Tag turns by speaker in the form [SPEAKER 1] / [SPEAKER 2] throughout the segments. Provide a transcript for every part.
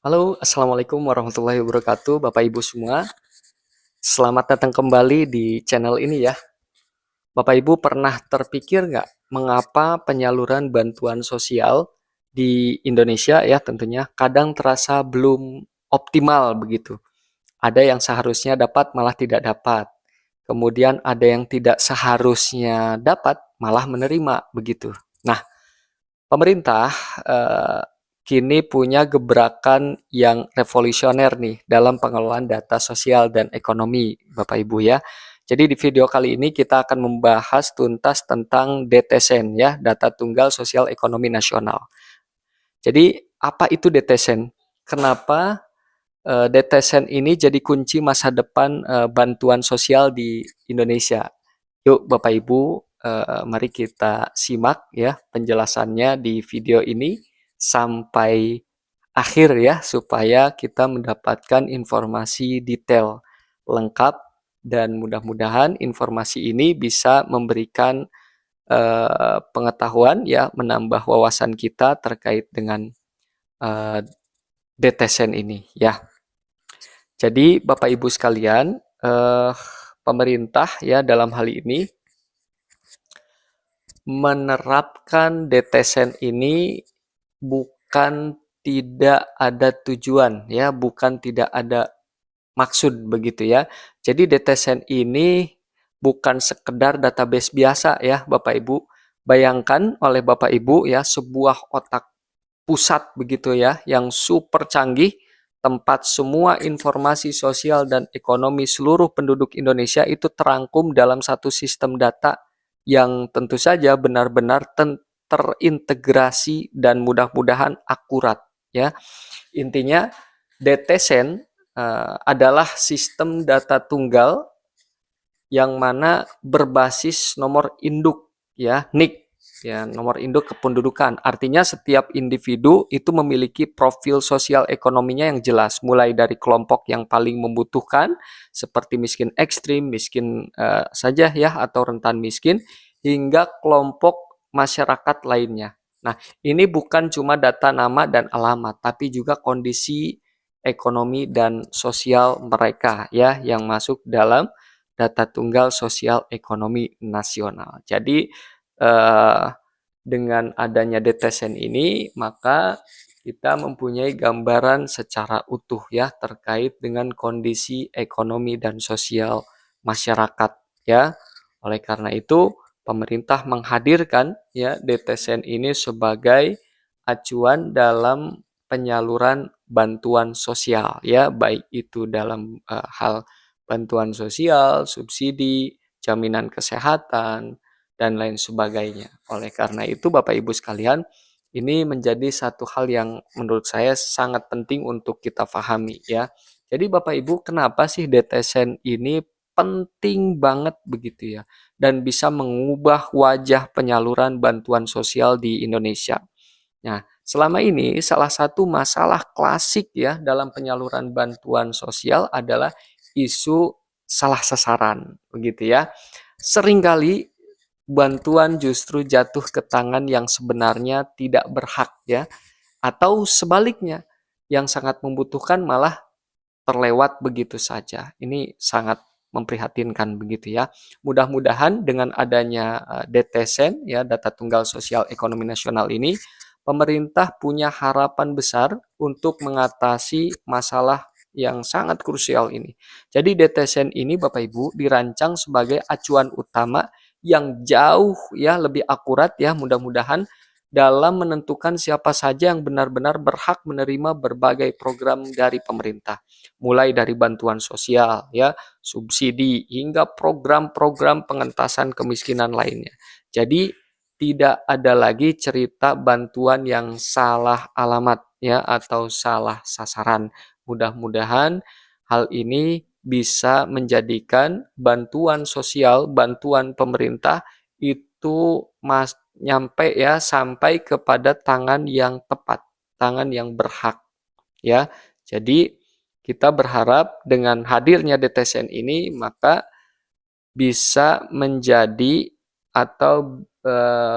[SPEAKER 1] Halo, Assalamualaikum warahmatullahi wabarakatuh, Bapak Ibu semua. Selamat datang kembali di channel ini ya. Bapak Ibu pernah terpikir nggak mengapa penyaluran bantuan sosial di Indonesia ya tentunya kadang terasa belum optimal begitu. Ada yang seharusnya dapat malah tidak dapat. Kemudian ada yang tidak seharusnya dapat malah menerima begitu. Nah, pemerintah kini punya gebrakan yang revolusioner nih dalam pengelolaan data sosial dan ekonomi, Bapak Ibu ya. Jadi di video kali ini kita akan membahas tuntas tentang DTSEN ya, Data Tunggal Sosial Ekonomi Nasional. Jadi apa itu DTSEN? Kenapa DTSEN ini jadi kunci masa depan bantuan sosial di Indonesia? Yuk Bapak Ibu, mari kita simak ya penjelasannya di video ini sampai akhir ya supaya kita mendapatkan informasi detail lengkap dan mudah-mudahan informasi ini bisa memberikan pengetahuan ya menambah wawasan kita terkait dengan eh, DTSEN ini ya. Jadi Bapak Ibu sekalian, pemerintah ya dalam hal ini menerapkan DTSEN ini bukan tidak ada tujuan ya, bukan tidak ada maksud begitu ya. Jadi DTSEN ini bukan sekedar database biasa ya Bapak Ibu. Bayangkan oleh Bapak Ibu ya sebuah otak pusat begitu ya yang super canggih, tempat semua informasi sosial dan ekonomi seluruh penduduk Indonesia itu terangkum dalam satu sistem data yang tentu saja benar-benar terintegrasi dan mudah-mudahan akurat ya. Intinya DTSEN adalah sistem data tunggal yang mana berbasis nomor induk ya, NIK ya, nomor induk kependudukan. Artinya setiap individu itu memiliki profil sosial ekonominya yang jelas, mulai dari kelompok yang paling membutuhkan seperti miskin ekstrim, miskin saja ya atau rentan miskin hingga kelompok masyarakat lainnya. Nah, ini bukan cuma data nama dan alamat, tapi juga kondisi ekonomi dan sosial mereka ya yang masuk dalam data tunggal sosial ekonomi nasional. Jadi dengan adanya DTSEN ini maka kita mempunyai gambaran secara utuh ya terkait dengan kondisi ekonomi dan sosial masyarakat ya. Oleh karena itu pemerintah menghadirkan ya DTSEN ini sebagai acuan dalam penyaluran bantuan sosial ya baik itu dalam hal bantuan sosial, subsidi, jaminan kesehatan, dan lain sebagainya. Oleh karena itu, Bapak Ibu sekalian, ini menjadi satu hal yang menurut saya sangat penting untuk kita pahami ya. Jadi Bapak Ibu, kenapa sih DTSEN ini penting banget begitu ya dan bisa mengubah wajah penyaluran bantuan sosial di Indonesia. Nah, selama ini salah satu masalah klasik ya dalam penyaluran bantuan sosial adalah isu salah sasaran, begitu ya. Seringkali bantuan justru jatuh ke tangan yang sebenarnya tidak berhak ya, atau sebaliknya yang sangat membutuhkan malah terlewat begitu saja. Ini sangat memprihatinkan begitu ya. Mudah-mudahan dengan adanya DTSEN ya Data Tunggal Sosial Ekonomi Nasional ini pemerintah punya harapan besar untuk mengatasi masalah yang sangat krusial ini. Jadi DTSEN ini Bapak Ibu dirancang sebagai acuan utama yang jauh ya lebih akurat ya mudah-mudahan dalam menentukan siapa saja yang benar-benar berhak menerima berbagai program dari pemerintah. Mulai dari bantuan sosial ya, subsidi hingga program-program pengentasan kemiskinan lainnya. Jadi tidak ada lagi cerita bantuan yang salah alamat ya atau salah sasaran. Mudah-mudahan hal ini bisa menjadikan bantuan sosial, bantuan pemerintah itu nyampe ya sampai kepada tangan yang tepat, tangan yang berhak ya. Jadi kita berharap dengan hadirnya DTSN ini maka bisa menjadi atau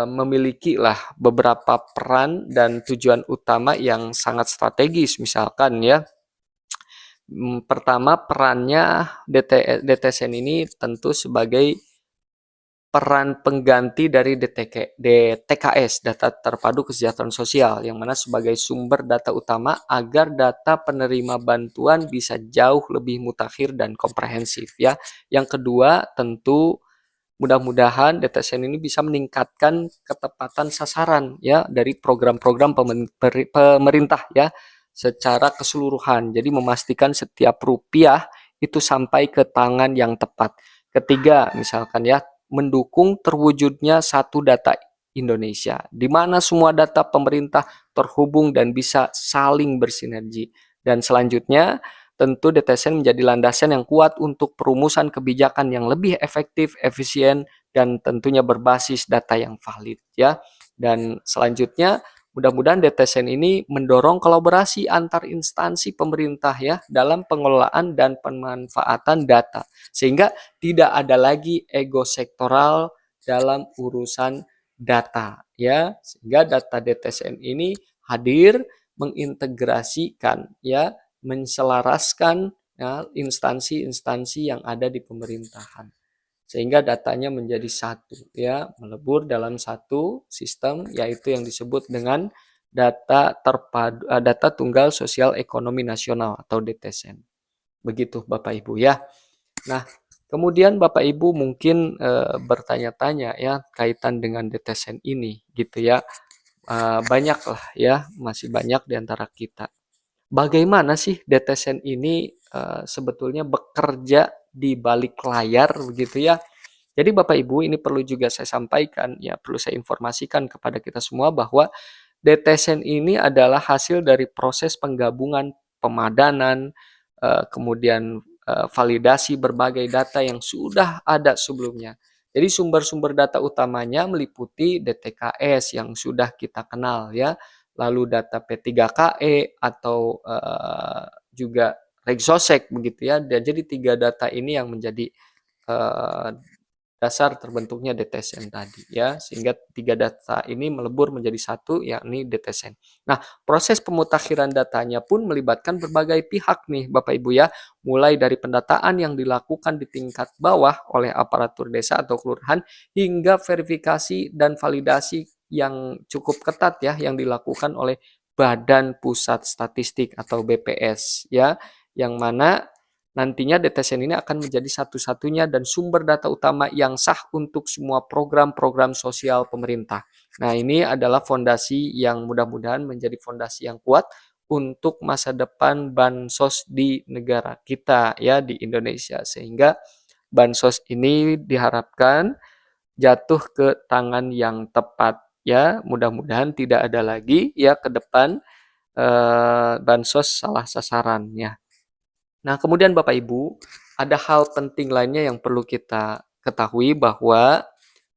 [SPEAKER 1] memiliki lah beberapa peran dan tujuan utama yang sangat strategis. Misalkan ya, pertama perannya DTSN ini tentu sebagai peran pengganti dari DTKS, Data Terpadu Kesejahteraan Sosial, yang mana sebagai sumber data utama agar data penerima bantuan bisa jauh lebih mutakhir dan komprehensif ya. Yang kedua, tentu mudah-mudahan DTSN ini bisa meningkatkan ketepatan sasaran ya dari program-program pemerintah ya secara keseluruhan. Jadi memastikan setiap rupiah itu sampai ke tangan yang tepat. Ketiga, misalkan ya, mendukung terwujudnya satu data Indonesia, di mana semua data pemerintah terhubung dan bisa saling bersinergi. Dan selanjutnya, tentu DTSN menjadi landasan yang kuat untuk perumusan kebijakan yang lebih efektif, efisien, dan tentunya berbasis data yang valid ya. Dan selanjutnya, mudah-mudahan DTSN ini mendorong kolaborasi antar instansi pemerintah ya dalam pengelolaan dan pemanfaatan data, sehingga tidak ada lagi ego sektoral dalam urusan data ya, sehingga data DTSN ini hadir mengintegrasikan ya, menselaraskan ya, instansi-instansi yang ada di pemerintahan, sehingga datanya menjadi satu ya, melebur dalam satu sistem, yaitu yang disebut dengan data tunggal sosial ekonomi nasional atau DTSN. Begitu Bapak Ibu ya. Nah, kemudian Bapak Ibu mungkin bertanya-tanya ya kaitan dengan DTSN ini gitu ya. Banyak lah ya, masih banyak di antara kita. Bagaimana sih DTSN ini sebetulnya bekerja di balik layar begitu ya. Jadi Bapak Ibu, ini perlu juga saya sampaikan ya, perlu saya informasikan kepada kita semua bahwa DTSN ini adalah hasil dari proses penggabungan pemadanan, kemudian validasi berbagai data yang sudah ada sebelumnya. Jadi sumber-sumber data utamanya meliputi DTKS yang sudah kita kenal ya, lalu data P3KE atau juga Regsosek begitu ya. Dan jadi tiga data ini yang menjadi dasar terbentuknya DTSN tadi ya, sehingga tiga data ini melebur menjadi satu yakni DTSN. Nah, proses pemutakhiran datanya pun melibatkan berbagai pihak nih Bapak Ibu ya, mulai dari pendataan yang dilakukan di tingkat bawah oleh aparatur desa atau kelurahan hingga verifikasi dan validasi yang cukup ketat ya yang dilakukan oleh Badan Pusat Statistik atau BPS ya, yang mana nantinya DTSN ini akan menjadi satu-satunya dan sumber data utama yang sah untuk semua program-program sosial pemerintah. Nah, ini adalah fondasi yang mudah-mudahan menjadi fondasi yang kuat untuk masa depan bansos di negara kita ya, di Indonesia, sehingga bansos ini diharapkan jatuh ke tangan yang tepat ya. Mudah-mudahan tidak ada lagi ya ke depan bansos salah sasaran ya. Nah, kemudian Bapak Ibu, ada hal penting lainnya yang perlu kita ketahui bahwa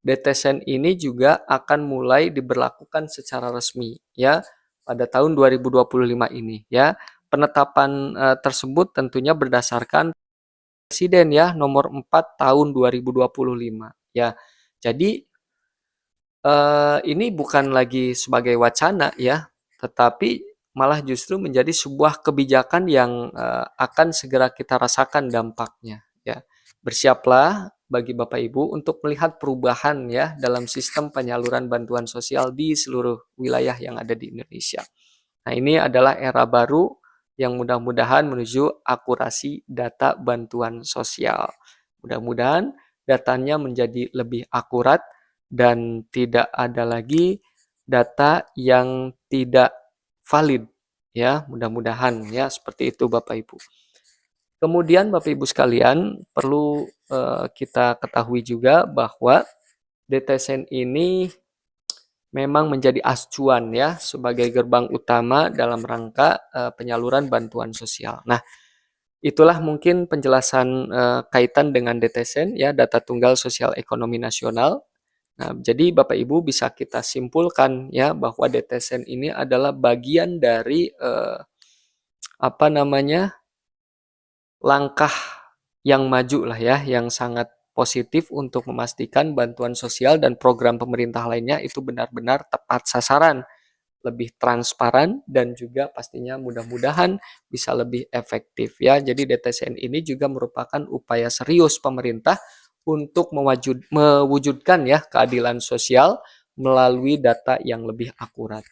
[SPEAKER 1] DTSN ini juga akan mulai diberlakukan secara resmi ya pada tahun 2025 ini ya. Penetapan tersebut tentunya berdasarkan Presiden ya nomor 4 tahun 2025 ya. Jadi ini bukan lagi sebagai wacana ya, tetapi malah justru menjadi sebuah kebijakan yang akan segera kita rasakan dampaknya ya. Bersiaplah bagi Bapak Ibu untuk melihat perubahan ya dalam sistem penyaluran bantuan sosial di seluruh wilayah yang ada di Indonesia. Nah, ini adalah era baru yang mudah-mudahan menuju akurasi data bantuan sosial. Mudah-mudahan datanya menjadi lebih akurat dan tidak ada lagi data yang tidak valid ya, mudah-mudahan ya seperti itu Bapak Ibu. Kemudian Bapak Ibu sekalian perlu kita ketahui juga bahwa DTSN ini memang menjadi acuan ya sebagai gerbang utama dalam rangka penyaluran bantuan sosial. Nah, itulah mungkin penjelasan kaitan dengan DTSN ya, Data Tunggal Sosial Ekonomi Nasional. Nah, jadi Bapak Ibu bisa kita simpulkan ya bahwa DTSN ini adalah bagian dari apa namanya langkah yang maju lah ya, yang sangat positif untuk memastikan bantuan sosial dan program pemerintah lainnya itu benar-benar tepat sasaran, lebih transparan, dan juga pastinya mudah-mudahan bisa lebih efektif ya. Jadi DTSN ini juga merupakan upaya serius pemerintah untuk mewujudkan ya keadilan sosial melalui data yang lebih akurat.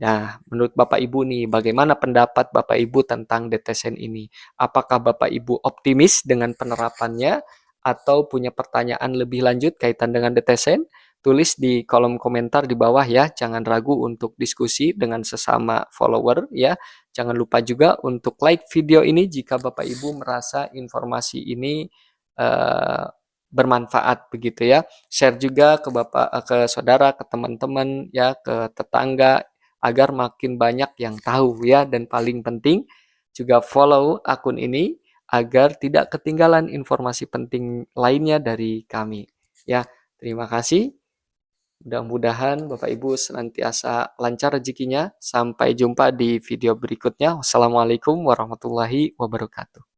[SPEAKER 1] Nah, menurut Bapak Ibu nih, bagaimana pendapat Bapak Ibu tentang DTSN ini? Apakah Bapak Ibu optimis dengan penerapannya atau punya pertanyaan lebih lanjut kaitan dengan DTSN? Tulis di kolom komentar di bawah ya. Jangan ragu untuk diskusi dengan sesama follower ya. Jangan lupa juga untuk like video ini jika Bapak Ibu merasa informasi ini bermanfaat begitu ya. Share juga ke ke saudara, ke teman-teman ya, ke tetangga agar makin banyak yang tahu ya, dan paling penting juga follow akun ini agar tidak ketinggalan informasi penting lainnya dari kami. Ya, terima kasih. Mudah-mudahan Bapak Ibu senantiasa lancar rezekinya. Sampai jumpa di video berikutnya. Wassalamualaikum warahmatullahi wabarakatuh.